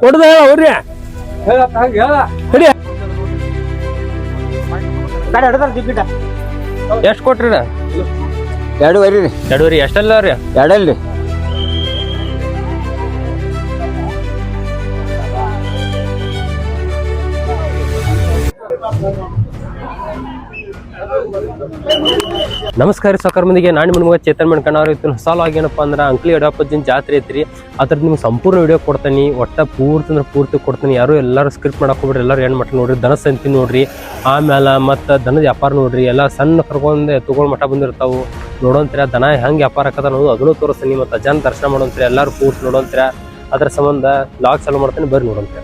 ಕೊಡದ ಅವ್ರಿ ಎಷ್ಟ್ ಕೊಟ್ರಿ? 2.5 ರೀ. 2.5 ಎಷ್ಟಲ್ಲ ರೀ? 2 ರೀ. ನಮಸ್ಕಾರ ಸಾಕಾರ ಮಂದಿಗೆ, ನಾನು ನಿಮ್ಗೆ ಚೇತನ್ ಮಣ್ಕಣ್ಣವ್ರು. ಇತ್ತು ಸಾಲ ಆಗೇನಪ್ಪ ಅಂದ್ರೆ ಅಂಕ್ಲಿ ಯಡಿಯೂರಪ್ಪನ ಜಾತ್ರೆ ಐತ್ರಿ. ಅದ್ರದ್ದು ನಿಮ್ಗೆ ಸಂಪೂರ್ಣ ವಿಡಿಯೋ ಕೊಡ್ತೀನಿ. ಒಟ್ಟ ಪೂರ್ತಿ ಕೊಡ್ತೀನಿ. ಯಾರು ಎಲ್ಲರೂ ಸ್ಕ್ರಿಪ್ಟ್ ಮಾಡಕ್ ಹೋಗ್ಬಿಡ್ರಿ. ಎಲ್ಲರೂ ಏನು ಮಟ್ಟ ನೋಡ್ರಿ, ದನ ಸಂತಿ ನೋಡ್ರಿ, ಆಮೇಲೆ ಮತ್ತು ದನದ ವ್ಯಾಪಾರ ನೋಡ್ರಿ. ಎಲ್ಲ ಸಣ್ಣ ಕರ್ಕೊಂಡು ಎತ್ತುಗಳ ಮಠ ಬಂದಿರ್ತಾವು ನೋಡೋಂತೀರ. ದನ ಹೆಂಗೆ ವ್ಯಾಪಾರ ಆಕದ ಅನ್ನೋದು ಅದನ್ನು ತೋರಿಸ್ತೀನಿ. ಮತ್ತು ಜನ ದರ್ಶನ ಮಾಡೋಂತೀರ, ಎಲ್ಲರೂ ಪೂರ್ತಿ ನೋಡೋಂತೀರ. ಅದ್ರ ಸಂಬಂಧ ಲಾಗ್ ಚಾಲು ಮಾಡ್ತೀನಿ, ಬರ್ರಿ ನೋಡೋಂತೀರ.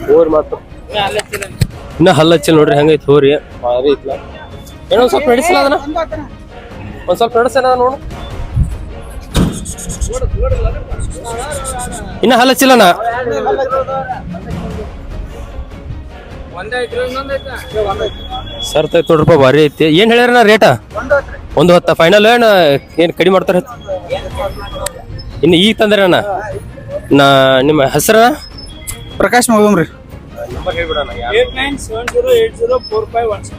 ಹೋರಿ ಮಾತು ಇನ್ನ ಹಲ್ಲಚ್ಚಿಲ್ಲ ನೋಡ್ರಿ, ಹೆಂಗೈತಿ ಹೋರಿ. ಭಾರಿ ಐತ್ಲ. ಏನೋ ಒಂದ್ ಸ್ವಲ್ಪ ನಡೆಸಿಲ್ಲ ಅದನ್ನ, ಒಂದ್ ಸ್ವಲ್ಪ ನಡೆಸೇನ ನೋಡು. ಇನ್ನ ಹಲ್ಲಚ್ಚಿಲ್ಲನ ಸರ್ತ ಐತಿ ನೋಡ್ರಪ್ಪ, ಭಾರಿ ಐತಿ. ಏನ್ ಹೇಳ್ಯಾರ ರೇಟ? 1.10 ಫೈನಲ್. ಏನ್ ಕಡಿಮೆ ಮಾಡ್ತಾರ? ಇನ್ನು ಈಗ ತಂದ್ರಣ್ಣ. ನಿಮ್ಮ ಹೆಸರ? ಪ್ರಕಾಶ್ ಮಗಮ್ರಿ. ನಂಬರ್ ಹೇಳ್ಬಿಡೋಣ. 8970804516.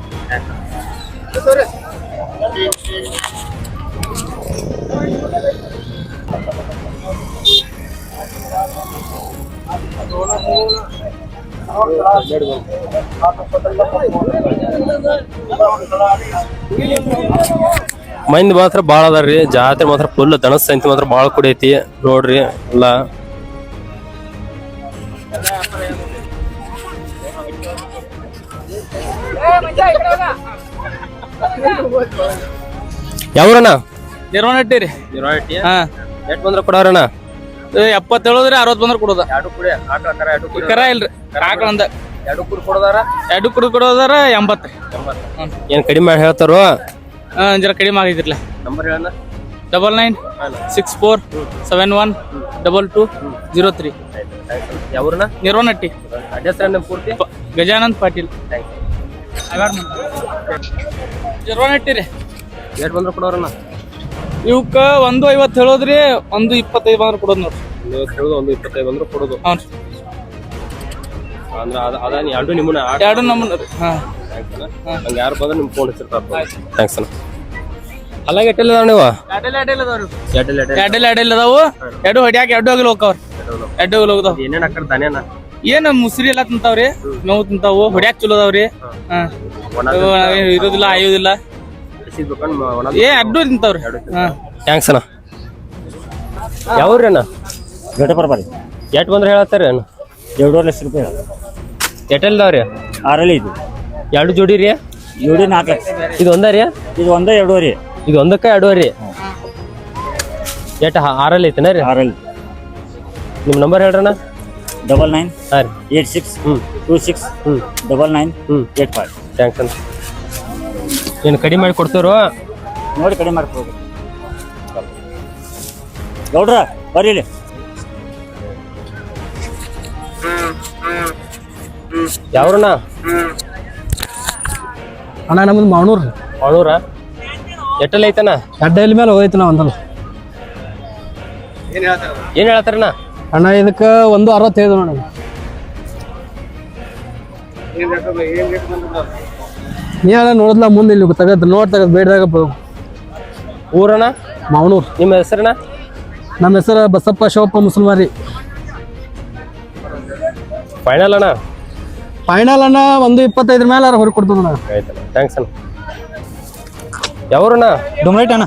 ಮಂದಿ ಮಾತ್ರ ಬಾಳ ಅದಾರ್ರಿ. ಜಾತ್ರೆ ಮಾತ್ರ ಫುಲ್ ದನದ ಸಂತಿ ಮಾತ್ರ ಬಾಳ ಕುಡಿಯೈತಿ ನೋಡ್ರಿ ಎಲ್ಲ. ಯಾವ್ರಣ್ಣ? ನಿರ್ವಹಣೆ ರೀ. ಎಷ್ಟ್ ಬಂದ್ರ ಕೊಡೋರಣ್ಣ? 70 ಹೇಳಿದ್ರಿ, 60 ಬಂದ್ರ ಕೊಡೋದ. ಕರ ಇಲ್ರಿ, ಆಕಳಂದ 2 ಕುರಿ ಕೊಡೋದಾರ. 2 ಕುಡಿ ಕೊಡೋದಾರ 80. ಏನ್ ಕಡಿಮೆ ಮಾಡಿ ಹೇಳ್ತಾರೋ? ಜರ ಕಡಿಮೆ ಆಗಿದ್ರಲ್ಲ. ನಂಬರ್ ಹೇಳಣ್ಣ. 9964712203. ಯಾವ್ರಣ್ಣ? ನಿರ್ವಹಣೆ. ಅಡ್ರೆಸ್ ಪೂರ್ತಿ? ಗಜಾನಂದ್ ಪಾಟೀಲ್. ನಿರ್ವಹಣೆ ರೀ. ಎಷ್ಟು ಬಂದ್ರ ಕೊಡೋರಣ್ಣ? ಇವಕ್ಕ 150 ಹೇಳೋದ್ರಿ, 125 ಬಂದ್ರ ಕೊಡೋದ್ ನೋಡ್ರಿ. 125 ಬಂದ್ರ ಕೊಡೋದು. ಹ್ಞೂ ಅಂದ್ರ ಅದ ಎರಡು ನಿಮ್ಮನ್ನ 2 ನಮ್ಮನ್ನ ರೀ. ನಂಗೆ ಯಾರು ಬಂದ್ರೆ ನಿಮ್ ಫೋನ್ ಹಚ್ಚಿರ್ತಾರ. ಥ್ಯಾಂಕ್ಸ್ ಅಣ್ಣ. ಅಲ್ಲಾಗ ಎಟ್ಟೆಲ್ಲ ನೀವು? ಎಡ್ಡೆಲ್ಲ ಅದಾವು. 2 ಹೊಡ್ಯಾಕ 2 ಹೋಗಿಲ್ ಹೋಗ್ತಾವ್ರಿ. 2 ಹೋಗಿಲ್ ಹೋಗ್ತಾವ. ಏನೇನ್ ಹಾಕರ್ ದಾನೇನ? ಏನ್ ಮುಸ್ರಿ ಎಲ್ಲಾ ತಿಂತಾವ್ರಿ, ಮೇವು ತಿಂತಾವು, ಹೊಡ್ಯಾಕ ಚಲೋ ಅದಾವ್ರಿ. ಇರೋದಿಲ್ಲ, ಆಯೋದಿಲ್ಲ. ಅಡ್ಡು ತಿಂತಾವ್ರಿ. ಥ್ಯಾಂಕ್ಸ್ ಅಣ್ಣ. ಯಾವ್ರಿ ಅಣ್ಣ? ಘಟಪರ್ಬರಿ. ಎಟ್ ಬಂದ್ರೆ ಹೇಳತ್ತಾರ ಅಣ್ಣ? 2.5 ಲಕ್ಷ ರೂಪಾಯಿ. ಎಟ್ಟೆಲ್ದಾವ್ರಿ? 6 ಇದು. 2 ಜೋಡಿ ರೀ? ಜೋಡಿ 4 ಲಕ್ಷ. ಇದು ಒಂದ ರೀ? ಇದು 1 2.5. ಇದು 1ಕ್ಕೆ 2.5. ಎಟ್ 6 ಐತೆನ ರೀ? 6. ನಿಮ್ ನಂಬರ್ ಹೇಳ್ರಣ್ಣ. 9986269985. ಥ್ಯಾಂಕ್ಸ್ ಅಣ್ಣ. ಏನು ಕಡಿಮೆ ಮಾಡಿ ಕೊಡ್ತಾರೋ? ನೋಡಿ ಕಡಿಮೆ ಮಾಡ್ಕೊಡ್ಬೇಕು. ಗೌಡ್ರ ಬರ್ರಿ ಇಲ್ಲಿ. ಯಾವ್ರಣ್ಣ? ಅಣ್ಣ ನಮ್ದು ಮಾವನೂರು. ಅವಳೂರ? ಎಟ್ಟಲ್ಲಿ ಐತಣ್ಣ? ಅಡ್ಡೈಲ್ ಮೇಲೆ ಹೋಯ್ತಣ್ಣ ಒಂದಲ್ಲ. ಏನ್ ಹೇಳ್ತಾರಣ್ಣ? ಅಣ್ಣ ಇದಕ್ಕೆ 1.65 ನೋಡ. ನೀನ ನೋಡಿದ್ಲ ಮುಂದೆ ಇಲ್ಲಿ ತೆಗದ್ ಬೇಡದಾಗ ಊರಣ್ಣ? ಮಾವನೂರು. ನಿಮ್ಮ ಹೆಸರಣ್ಣ? ನಮ್ಮ ಹೆಸರು ಬಸಪ್ಪ ಶಿವಪ್ಪ ಮುಸಲ್ಮಾರಿ. ಫೈನಲ್ ಅಣ್ಣ? ಫೈನಲ್ ಅಣ್ಣ 1.25 ಮೇಲೆ ಹೊರಗೆ ಕೊಡ್ತದಣ್ಣ. ಆಯ್ತಣ್ಣ, ಥ್ಯಾಂಕ್ಸ್ ಅಣ್ಣ. ಯಾವ್ರಣ್ಣ? ಡುಮ್ರೈಟ್ ಅಣ್ಣ.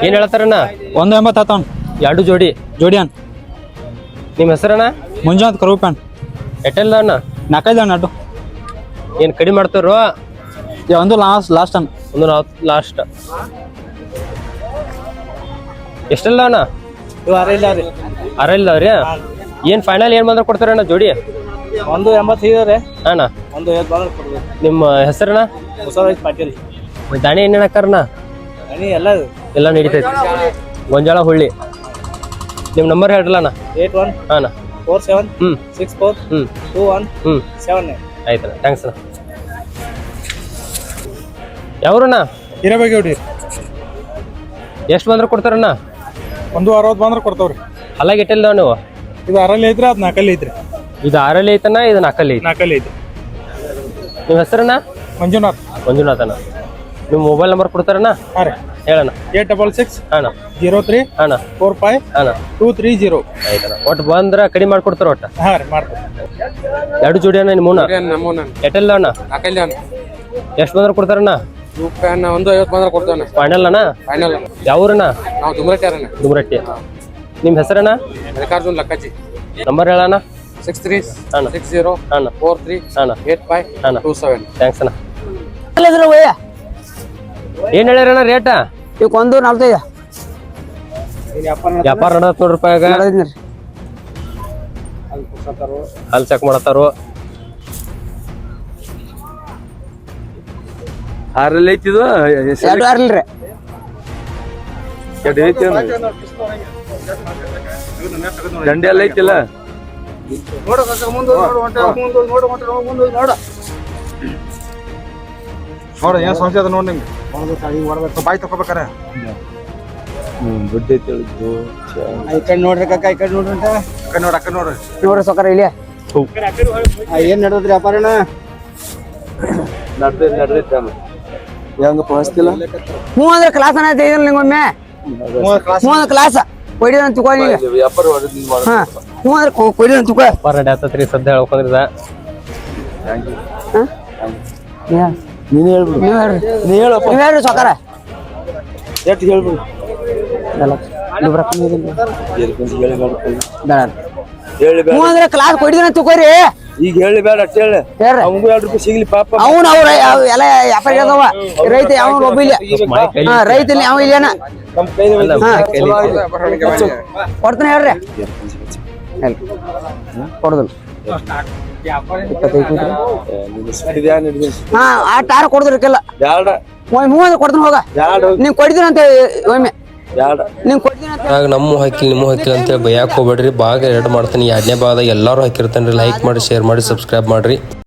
ಏನ್ ಹೇಳ್ತಾರಣ್ಣ? 1.80 2 ಜೋಡಿ ಅಣ್ಣ. ನಿಮ್ಮ ಹೆಸರಣ್ಣ? ಮುಂಜಾನೆ ಕರುಪಣ್ಣ. ಎಟ್ಟೆಲ್ಲ ಅಣ್ಣ? 4 ಅಣ್ಣ. ಅಡ್ಡು ಏನ್ ಕಡಿಮೆ ಮಾಡ್ತಾರೋ? ಒಂದು ಲಾಸ್ಟ್ ಅಣ್ಣ. ಒಂದು ಲಾಸ್ಟ್. ಎಷ್ಟೆಲ್ಲ ಅಣ್ಣ? ಇವು 6 ಇಲ್ಲ ರೀ. 6 ಇಲ್ಲವ್ರಿ? ಏನ್ ಫೈನಲ್ ಏನ್ ಬಂದ್ರೆ ಕೊಡ್ತಾರಣ್ಣ ಜೋಡಿ? 1.85 ಅಣ್ಣ. 1.50 ಬಂದ್ರೆ ಕೊಡ್ಬೇಕು. ನಿಮ್ಮ ಹೆಸರಣ್ಣ? ಮುಸಲ್ಮಾನ್ ಪಾಟೀಲ್. ದಾಣಿ ಏನೇನು ಹಾಕಾರಣ್ಣ? ಎಲ್ಲ ನಡೀತೈತಿ. ಗೊಂಜಾಳ ಹುಳ್ಳಿ. ನಿಮ್ಮ ನಂಬರ್ ಹೇಳ್ರಲ್ಲ ಅಣ್ಣ. 8147642179. ಆಯ್ತಣ್ಣ, ಥ್ಯಾಂಕ್ಸ್ ಅಣ್ಣ. ಯಾವ್ರಣ್ಣ? ಹಿರೇಬಾಗೇವಾಡಿ. ಎಷ್ಟು ಬಂದ್ರೆ ಕೊಡ್ತಾರಣ್ಣ? 160 ಬಂದ್ರೆ ಕೊಡ್ತಾವ್ರಿ. ಹಲಾಗಿ ಇಟ್ಟಿಲ್ಲ ನೀವು? ಇದು 6 ಐತ್ರಿ, ಅದು 4 ಐತ್ರಿ. ಇದು 6 ಐತನ, ಇದು 4 ಐತಿ. 4 ಐತಿ. ನಿಮ್ಮ ಹೆಸರಣ್ಣ? ಮಂಜುನಾಥ್. ಮಂಜುನಾಥನ. ನಿಮ್ಮ ಮೊಬೈಲ್ ನಂಬರ್ ಕೊಡ್ತಾರಣ್ಣ? ಹಾಂ ರೀ, ಹೇಳಣ್ಣ. 866 ಅಣ್ಣ 03 ಅಣ್ಣ 45 ಅಣ್ಣ 230. ಆಯ್ತಣ್ಣ. ಒಟ್ಟು ಬಂದ್ರೆ ಕಡಿಮೆ ಮಾಡ್ಕೊಡ್ತಾರ ಒಟ್ಟು? ಹಾಂ ರೀ, ಮಾಡ್ತೀವಿ. 2 ಜೋಡಿ ಅಣ್ಣ ನಿಮ್ಮೂನ? ಎಟ್ಟೆಲ್ಲ ಅಣ್ಣ? ಎಷ್ಟು ಬಂದ್ರೆ ಕೊಡ್ತಾರಣ್ಣ? 150 ಬಂದ್ರೆ ಕೊಡ್ತಾನೆ. ಫೈನಲ್ ಅಣ್ಣ? ಫೈನಲ್. ಯಾವೂರಣ್ಣ? ನಾವು ದುಮ್ರಟ್ಟಿ. ದುಮ್ರಟ್ಟಿ. ನಿಮ್ಮ ಹೆಸರಣ್ಣ? ಮಲ್ಲಿಕಾರ್ಜುನ್ ಲಕ್ಕಾಜಿ. ನಂಬರ್ ಹೇಳಣ್ಣ. 63 ಅಣ್ಣ 60 ಅಣ್ಣ 43 ಅಣ್ಣ 85 ಅಣ್ಣ 27. ಥ್ಯಾಂಕ್ಸ್ ಅಣ್ಣ. ಒಯ್ಯ ಏನ್ ಹೇಳ್ಯಾರಣ್ಣ ರೇಟ? ಇವಕ್ಕೆ 145 ವ್ಯಾಪಾರ ನಡತ್ ನೋಡ್ರಿ ರೂಪಾಯಿಗ. ಅಲ್ಲಿ ಚೆಕ್ ಮಾಡತ್ತಾರು. ಆರಲ್ಲಿ ಐತಿದು 2 ಆರ್ಲ್ರಿ. ದಂಡೆ ಎಲ್ಲ ಐತಿಲ್ಲ. ನೋಡ ಏನ್ ಸಮಸ್ಯೆ ಅದ ನೋಡಿ ನಿಮ್ಗೆ. ಬಾಯ್ ತಗೋಬೇಕಾರ. ದುಡ್ಡು ಐತಿ ಹೇಳಿದ್ದು. ಈ ಕಡೆ ನೋಡ್ರಿ ಕಾಕ, ಈ ಕಡೆ ನೋಡ್ರಿ ಅಂತ. ಅಕ್ಕ ನೋಡ್ರಿ ನೋಡ್ರಿ ಸೊಕಾರ ಇಲ್ಲಿ ಏನ್ ನಡೆದ್ರಿ ವ್ಯಾಪಾರನ? ನಡ್ದೈತೆ ಹೆಂಗ ಪಹಸ್ತಿಲ್ಲ. ಹ್ಞೂ ಅಂದ್ರೆ ಕ್ಲಾಸ್ ಅನ್ನೈತೆ ಇದ್ರಲ್ಲಿ ನಿಂಗೊಮ್ಮೆ. ಹ್ಞೂ ಅಂದ್ರೆ ಕ್ಲಾಸ್ ಕೊಯ್ಡಿ ಅಂತ ತಿಳ್ಕೊ ಈಗ. ವ್ಯಾಪಾರ ಹಾ ಹ್ಞೂ ಅಂದ್ರೆ ಕೊಯ್ಡಿ ಅಂತ ತಿಳ್ಕೊ. ವ್ಯಾಪಾರ ನಡ್ಯಾತತ್ರಿ ಸದ್ಯ ಹೇಳ್ಕೊಂಡ್ರಿದ. ನೀನ್ ಹೇಳ್ಬಿಡು. ನೀವು ಹೇಳ್ರಿ, ನೀ ಹೇಳಪ್ಪ. ನೀವು ಹೇಳ್ರಿ ಸೊಕಾರ. ಎಷ್ಟು ಹೇಳ್ಬಿಡು. ಹೇಳಿ ಬೇಡ. ಹ್ಞೂ ಅಂದ್ರೆ ಕ್ಲಾಸ್ ಕೊಯ್ದಿನ ತಿಳ್ಕೊರಿ. ಈಗ ಹೇಳಿ ಬೇಡ ಅಷ್ಟು ಹೇಳಿ. ಹೇಳ್ರಿ ಅವಂಗೂ 2 ರೂಪಾಯಿ ಸಿಗ್ಲಿ ಪಾಪ. ಅವ್ನು ಅವ್ರ ಎಲ್ಲ ವ್ಯಾಪಾರ ಅದಾವ. ರೈತ ಯಾವ ಒಬ್ಬ ಇಲ್ಲ. ಹಾ ರೈತ ಇಲ್ಲಿ ಯಾವ ಇಲ್ಲೇನ. ನಮ್ ಕೈಲಿ ಕೊಡ್ತಾನೆ ಹೇಳ್ರಿ. ಕೊಡುದಿಲ್ಲ. 25 ಹಾ ಆ ಟಾರ ಕೊಡುದಿರ್ಕಿಲ್ಲ. ಬ್ಯಾಡ ಮೂವತ್ತು ಕೊಡ್ತಾನೆ ಹೋಗ. ಬ್ಯಾಡ ನೀವ್ ಕೊಡಿದಿನ ಅಂತ ಒಮ್ಮೆ ಬ್ಯಾಡ. ನೀವ್ ಕೊಡಿದಿನ ಅಂತ ಆಗ ನಮ್ಮ ಹಾಕಿಲ್ಲ ನಿಮ್ಮ ಹಾಕಿಲ್ಲ ಅಂತ ಭಯಕ್ಕೆ ಹೋಗ್ಬೇಡ್ರಿ. ಭಾಗ 2 ಮಾಡ್ತೀನಿ. 2ನೇ ಭಾಗದಾಗ ಎಲ್ಲರೂ ಹಾಕಿರ್ತಾನೆ. ಲೈಕ್ ಮಾಡಿ, ಶೇರ್ ಮಾಡಿ, ಸಬ್ಸ್ಕ್ರೈಬ್ ಮಾಡ್ರಿ.